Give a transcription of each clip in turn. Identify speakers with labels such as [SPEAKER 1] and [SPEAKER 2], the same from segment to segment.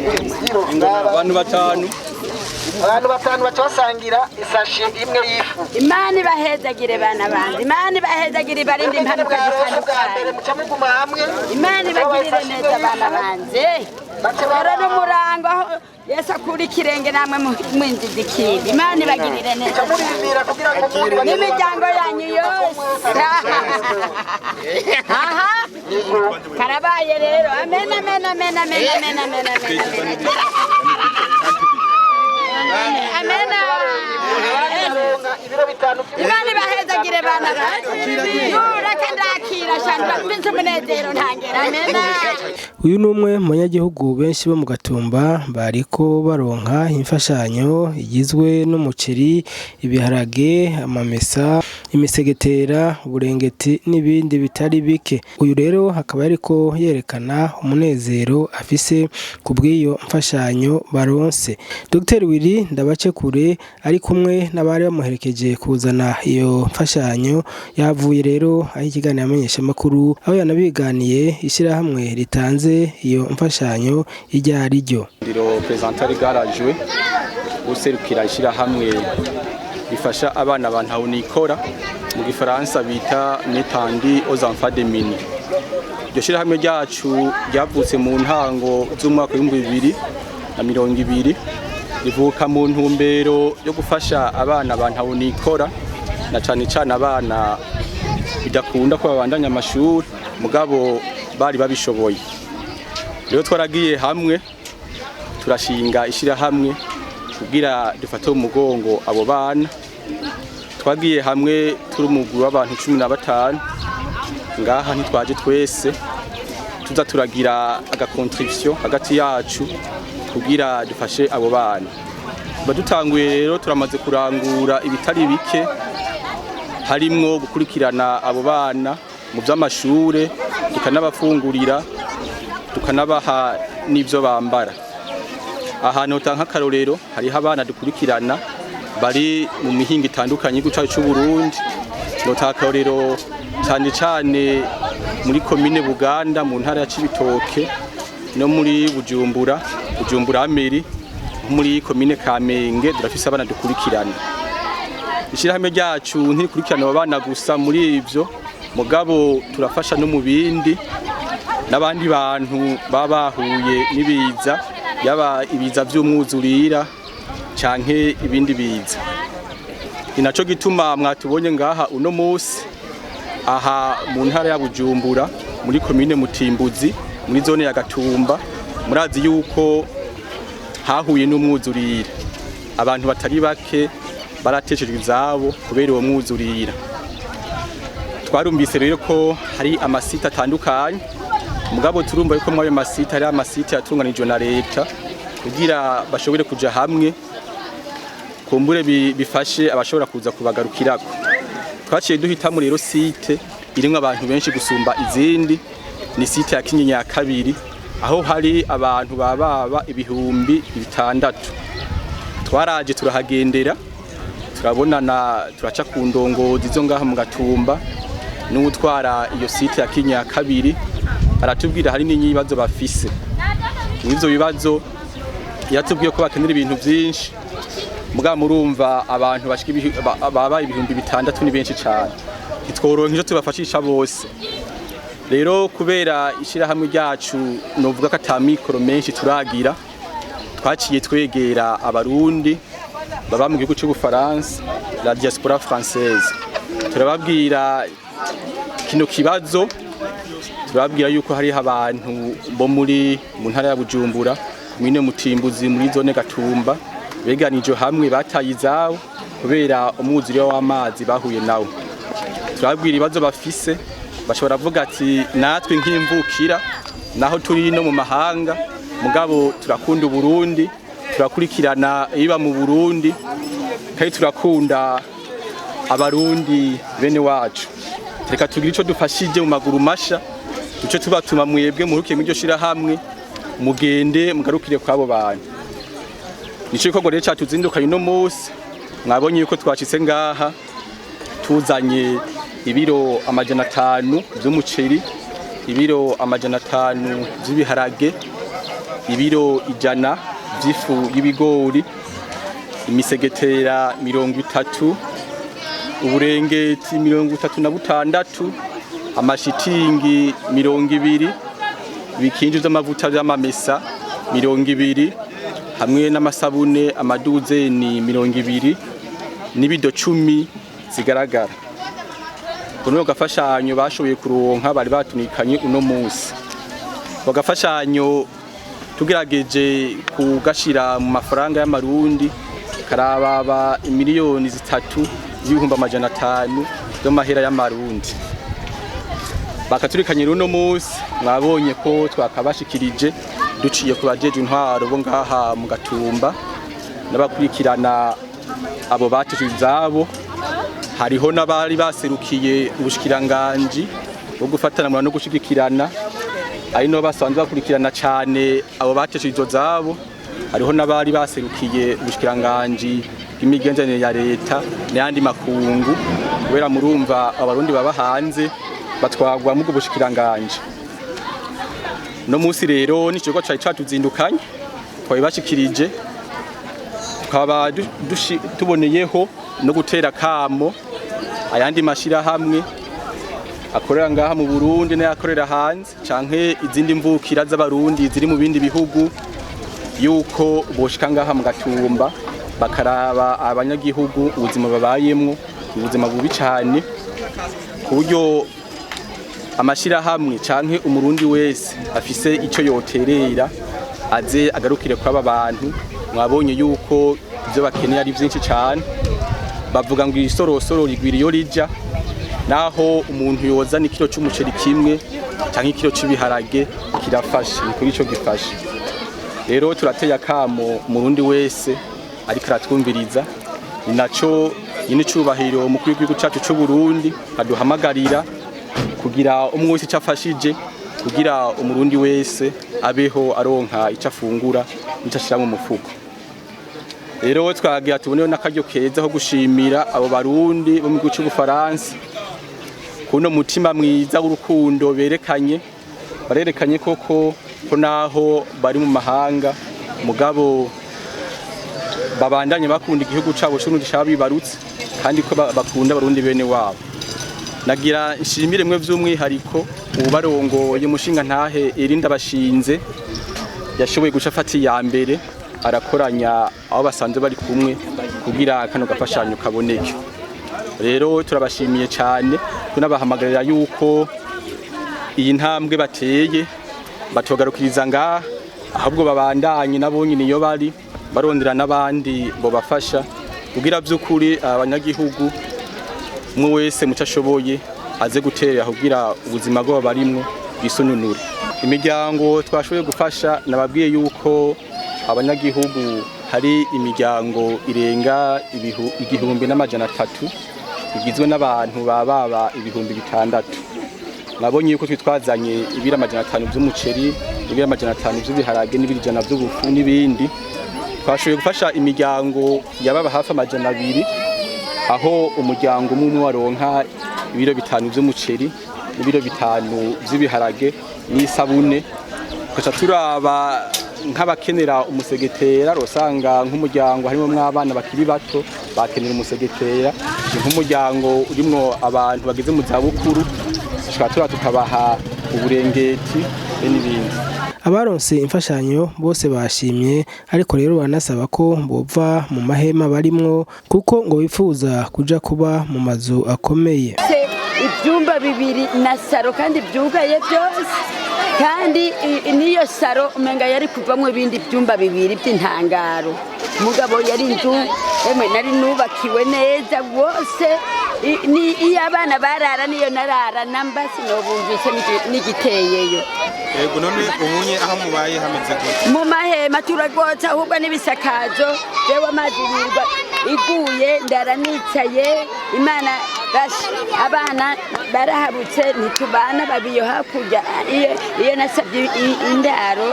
[SPEAKER 1] abantu batanu
[SPEAKER 2] baca basangira isashi imwe y'ifu.
[SPEAKER 3] Imana ibahezagire bana banje, Imana ibahezagire ibarinde impanuka zitandukanye.
[SPEAKER 2] Muca muguma hamwe.
[SPEAKER 3] Imana ibagirire neza bana banje. Rero n'umurango aho Yesu akura ikirenge namwe mwinjiza ikindi. Imana ibagirire neza. N'imiryango yanyu yose. Aha. Karabaye rero. Amen, amen, amen, amen, amen, amen, amen. Amen. Imana ibahezagire bana banje. Yureka ndakira shandwa mbize umunezero ntangera. Amen.
[SPEAKER 4] Uyu ni umwe mu banyagihugu benshi bo mu Gatumba bariko baronka imfashanyo igizwe n'umuceri, ibiharage, amamesa, imisegetera, uburengeti n'ibindi bitari bike. Uyu rero hakaba yariko yerekana umunezero afise kubw'iyo mfashanyo baronse. Dr. Willy Ndabacekure ari kumwe n'abari bamuherekeje kuzana iyo mfashanyo yavuye rero aho ikiganiro amenyesha makuru aho yanabiganiye ishyirahamwe ritanze iyo mfashanyo ijya ari ryo.
[SPEAKER 1] Ndiro presentar garajwe userukira ishyirahamwe rifasha abana bantu nikora mu gifaransa bita Netandi aux enfants de mini. Iryo shyirahamwe ryacu ryavutse mu ntango z'umwaka w'2020 rivuka mu ntumbero yo gufasha abana bantu nikora na cyane cyane abana bidakunda ko babandanya amashuri mugabo bari babishoboye. Rero twaragiye hamwe turashinga ishyirahamwe kugira dufate umugongo abo bana. Twagiye hamwe turi umugwi w'abantu 15 ngaha ntitwaje twese tuza turagira agakontribution hagati yacu kugira dufashe abo bana. Badutanguye rero turamaze kurangura ibitari bike harimwo gukurikirana abo bana mu by'amashure tukanabafungurira tukanabaha n'ibyo bambara. Ahantu utanka karorero hariho abana dukurikirana bari mu mihinga itandukanye y'iguca cy'u Burundi. Notaka karorero cyane cyane muri komine Buganda mu ntara ya Cibitoke no muri Bujumbura Ameri muri komine Kamenge durafise abana dukurikirana. Ishyirahamwe ryacu ntirikurikirana abana gusa muri ivyo mugabo turafasha no mu bindi n'abandi bantu babahuye n'ibiza yaba ibiza by'umwuzurira canke ibindi biza. Inaco gituma mwatubonye ngaha uno musi aha mu ntara ya Bujumbura muri komine Mutimbuzi muri zone ya Gatumba. Murazi yuko hahuye n'umwuzurira abantu batari bake barateshejwe izabo kubera uwo mwuzurira. Twarumvise rero ko hari amasite atandukanye mugabo turumva yuko mwayo masite hari amasite yatunganijwe na leta kugira bashobore kuja hamwe kumbure bifashe abashobora kuza kubagarukirako. Twaciye duhitamo rero site irimwe abantu benshi gusumba izindi ni site ya Kinyinya ya kabiri aho hari abantu baba ibihumbi 600. Twaraje turahagendera turabonana turaca ku ndongozi zo ngaha mu Gatumba n'utwara iyo site ya Kinyinya ya kabiri aratubwira hari n'inyibazo bafise. N'ivyo bibazo yatubwiye ko bakenera ibintu byinshi mugabo murumva abantu baba ibihumbi 600 ni benshi cyane itworonke icyo tubafashisha bose. Rero kubera ishyirahamwe ryacu novuga ko atamikoro menshi turagira twaciye twegera abarundi baba mu gihugu cy'Ubufaransa la diaspora française turababwira kino kibazo turababwira yuko hari abantu bo muri mu ntara ya Bujumbura mwine Mutimbuzi muri zone Gatumba beganije hamwe bataye izabo kubera umwuzuriro w'amazi bahuye nawo. Turababwira ibibazo bafise bashobora vuga ati natwe nk'imvukira naho turi no mu mahanga mugabo turakunda Burundi turakurikirana iba mu Burundi kandi turakunda abarundi bene wacu. Reka tugira ico dufashije mu maguru masha duce tubatuma mwebwe murukiye mu ryo shira hamwe mugende mugarukire kwabo bantu. Nico ikorwa rero cyatuzindukanye no munsi mwabonye yuko twacitse ngaha tuzanye ibiro 500 by'umuceri, ibiro 500 by'ibiharage, ibiro 100 by'ifu y'ibigori, imisegetera 30, uburengeti 36, amashitingi 20, ibikinju by'amavuta y'amamesa 20, hamwe n'amasabune amaduzeni 20 n'ibido 10 zigaragara. Kuno gafashanyo bashoboye kuronka bari batunikanye uno munsi. Bagafashanyo tugerageje kugashira mu mafaranga y'amarundi karababa miliyoni 3,500,000 y'amahera y'amarundi. Bakaturikanye uno munsi mwabonye ko twakabashikirije duciye ku bajeje intwaro bo ngaha mu Gatumba n'abakurikirana abo batuje izabo. Hariho n'abari baserukiye ubushikiranganji bwo gufatana no gushigikirana, ari no basanzwe bakurikirana cyane abo batuje izo zabo. Hariho n'abari baserukiye ubushikiranganji bw'imigenderanire ya leta n'andi makungu, kubera murumva abarundi baba hanze batwagwa mu bushikiranganji. No munsi rero n'icyo cyari cyatuzindukanye twabashikirije, tukaba tuboneyeho no gutera kamo ayandi mashira hamwe akorera ngaha mu Burundi n'ayakorera hanze canke izindi mvukira z'abarundi ziri mu bindi bihugu, yuko boshika ngaha mu Gatumba bakaraba abanyagihugu ubuzima babayemwo, ubuzima bubi cyane, ku buryo amashira hamwe canke umurundi wese afise ico yoterera aze agarukire kwa abantu. Mwabonye yuko ibyo bakeneye ari byinshi cyane. Bavuga ngo isorosoro rigwiriyo rija, naho umuntu yozana ikiro cy'umuceri kimwe canke ikiro cy'ibiharage kirafasha, ni kuri ico gifasha. Rero turateye akamo umurundi wese ariko aratwumviriza, ni naco nyine cubahiro mu kwigihugu cyacu cy'u Burundi aduhamagarira kugira umwe wese cyafashije, kugira umurundi wese abeho aronka icyo afungura n'icyo ashira mu mufuko. Rero twagira tuboneho n'akaryo keza ho gushimira abo barundi bo mu gihugu cy'Ubufaransa kuno mutima mwiza w'urukundo berekanye. Barerekanye koko ko naho bari mu mahanga mugabo babandanye bakunda igihugu cyabo cy'Uburundi cyabibarutse, kandi ko bakunda abarundi bene wabo. Nagira nshimire mwe vy'umwihariko ubarongoye umushinga ntahe Irinda bashinze, yashoboye guca afati ya mbere arakoranya aho basanzwe bari kumwe kugira kano gafashanyo kaboneke. Rero turabashimiye cyane, tunabahamagarira yuko iyi ntambwe bateye batogarukiriza ngaha, ahubwo babandanye nabo nyine iyo bari barondera n'abandi bo bafasha kugira by'ukuri abanyagihugu umwe wese muco ashoboye aze guterera kugira ubuzima bwabo barimwo bisununure. Imiryango twashoboye gufasha nababwiye yuko abanyagihugu hari imiryango irenga 1,300 igizwe n'abantu baba 600. Nabonye yuko twitwazanye ibira 500 by'umuceri, ibira 500 by'ibiharage n'ibiri 100 by'ubufu n'ibindi. Twashoboye gufasha imiryango yababa hafi 200, aho umuryango umwe waronka ibiro 5 by'umuceri n'ibiro 5 by'ibiharage n'isabune. Tukaca turaba nk'abakenera umusegetera, rosanga nk'umuryango harimo mw'abana bakiri bato bakenera umusegetera, nk'umuryango urimo abantu bageze mu zabukuru tukabaha uburengeti n'ibindi.
[SPEAKER 4] Abaronse imfashanyo bose bashimye, ariko rero banasaba ko bova mu mahema barimwo kuko ngo bifuza kuja kuba mu mazu akomeye.
[SPEAKER 3] Ibyumba 2 na saro kandi byugaye byose, kandi niyo saro umenga yari kuvamwe ibindi byumba 2 by'intangaro. Mugabo yari inzu emwe nari nubakiwe neza bose, ni iyabana barara niyo narara namba sinobumvise n'igiteyeyo.
[SPEAKER 5] Yego none ubunye aho mubaye hameze gute?
[SPEAKER 3] Mu mahema turagotsa ahubwo n'ibisakazo, jewe amazirirwa iguye ndaranicaye. Imana bashi abana barahabutse ntitubana babiyo hakurya, iyo nasabye indaro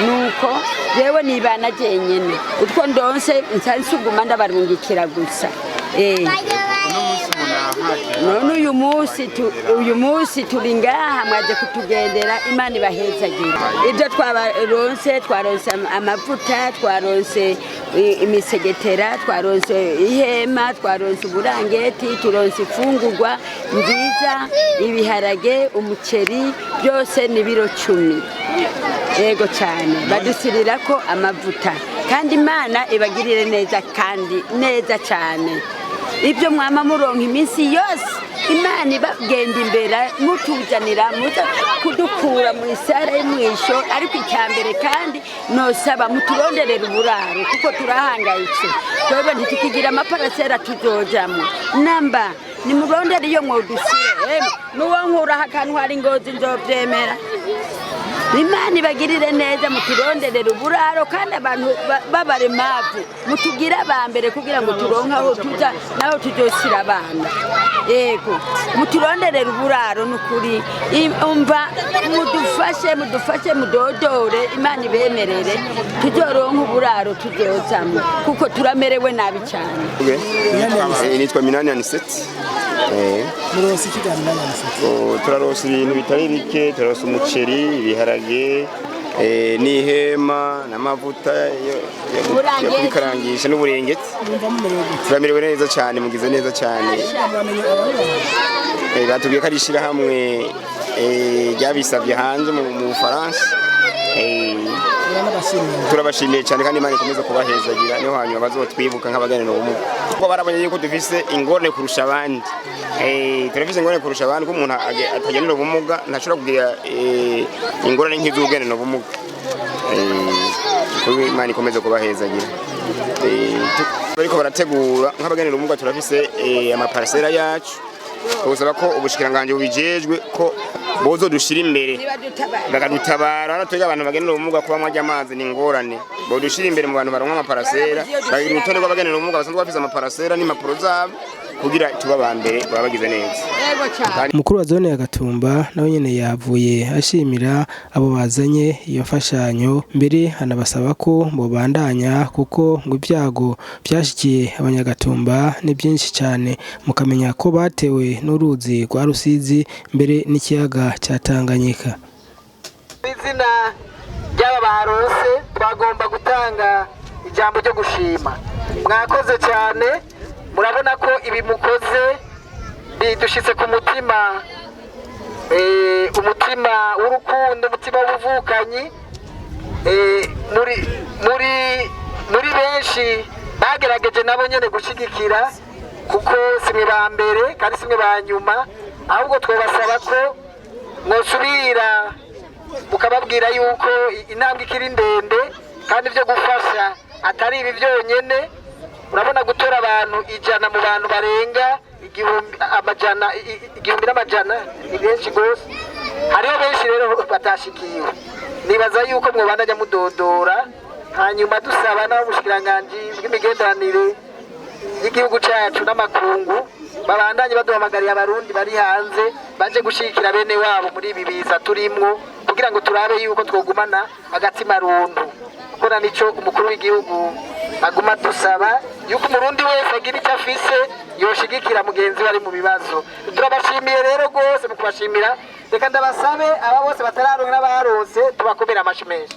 [SPEAKER 3] nuko jewe nibana jenyene utwo ndonse nsansuguma ndabarungikira gusa. none uyu munsi turi ngaha mwaje kutugendera Imana ibahezagire ibyo twaronse amavuta twaronse imisegetera twaronse ihema twaronse uburangeti turonse ifungurwa nziza ibiharage umuceri byose ni biro 10 yego cyane badusirira ko amavuta kandi Imana ibagirire neza kandi neza cyane ibyo mwama muronka iminsi yose Imana ibagenda imbere mutuzanira kudukura mu isara y'umwisho ariko icyambere kandi nosaba muturonderera uburaro kuko turahangayitse twebwe ntitukigira amaparasera tuzojamo namba ni murondera iyo mwodusire nuwo nkuraho akantu hari Ngozi nzovyemera Imana ibagirire neza muturonderera uburaro kandi abantu babaremavu mutugira abambere kugira ngo turonke aho tuja naho tujosira abana yego muturonderera uburaro nukuri umva mudufashe mudodore Imana ibemerere tujoronka uburaro tujozamo kuko turamerewe nabi cyane
[SPEAKER 6] nitwa Minani Aniseti
[SPEAKER 4] muronse ikiganiro n'abantu
[SPEAKER 6] turaronse ibintu bitari bike turaronse umuceri ibiharage n'ihema n'amavuta yo kwikarangisha n'uburengeti turamerewe neza cyane mugize neza cyane batubwiye ko ari ishyirahamwe ryabisabye hanze mu Bufaransa turabashimiye cyane kandi Imana ikomeza kubahezagira niho hanyuma bazotwibuka nk'abaganira ubumuga kuko barabonye yuko dufise ingorane kurusha abandi turafise ingorane kurusha abandi ko umuntu atagenera ubumuga ntashobora kugira ingorane nk'iz'ugenera ubumuga kuko Imana ikomeza kubahezagira bariko barategura nk'abaganira ubumuga turafise amaparasera yacu usaba ko ubushikiranganje bubijejwe ko bozo dushira imbere bakadutabara natwe abantu bagenera ubumuga kuba mwajya amazi ni ngorane bo dushira imbere mu bantu baronka amaparasera bagira urutonde rw'abagenera ubumuga basanzwe bafise amaparasera n'impapuro zabo kugira tuba bambere babagize neza
[SPEAKER 4] Mukuru wa zone ya Gatumba nawe nyene yavuye ashimira abo bazanye iyo mfashanyo mbere hanabasaba ko bobandanya kuko ngo ibyago byashikiye abanyagatumba ni byinshi cyane mukamenya ko batewe n'uruzi rwa Rusizi mbere n'ikiyaga cya Tanganyika
[SPEAKER 2] izina ry'aba barose twagomba gutanga ijambo ryo gushima mwakoze cyane murabona ko ibi mukoze bidushitse ku mutima umutima w'urukundo umutima w'ubuvukanyi muri benshi bagerageje nabo nyene gushigikira kuko simwe ba mbere kandi simwe ba nyuma ahubwo twabasaba ko mwosubira mukababwira yuko intambwe ikiri ndende kandi byo gufasha atari ibi byonyene urabona gutora abantu 100 mu bantu barenga igihumbi n'amajana ni benshi gose hariho benshi rero batashikiwe nibaza yuko mwobandanya mudodora hanyuma dusaba n'ubushikiranganje bw'imigenderanire y'igihugu cyacu n'amakungu babandanye baduhamagariye abarundi bari hanze baje gushikira bene wabo muri ibi biza turimwo kugira ngo turabe yuko twogumana agatima rundu kuko nico umukuru w'igihugu aguma dusaba yuko umurundi wese agira icyo afise yoshigikira mugenzi bari mu bibazo turabashimiye rero gose mu kubashimira reka ndabasabe aba bose batararonka n'abarose tubakomera amashi menshi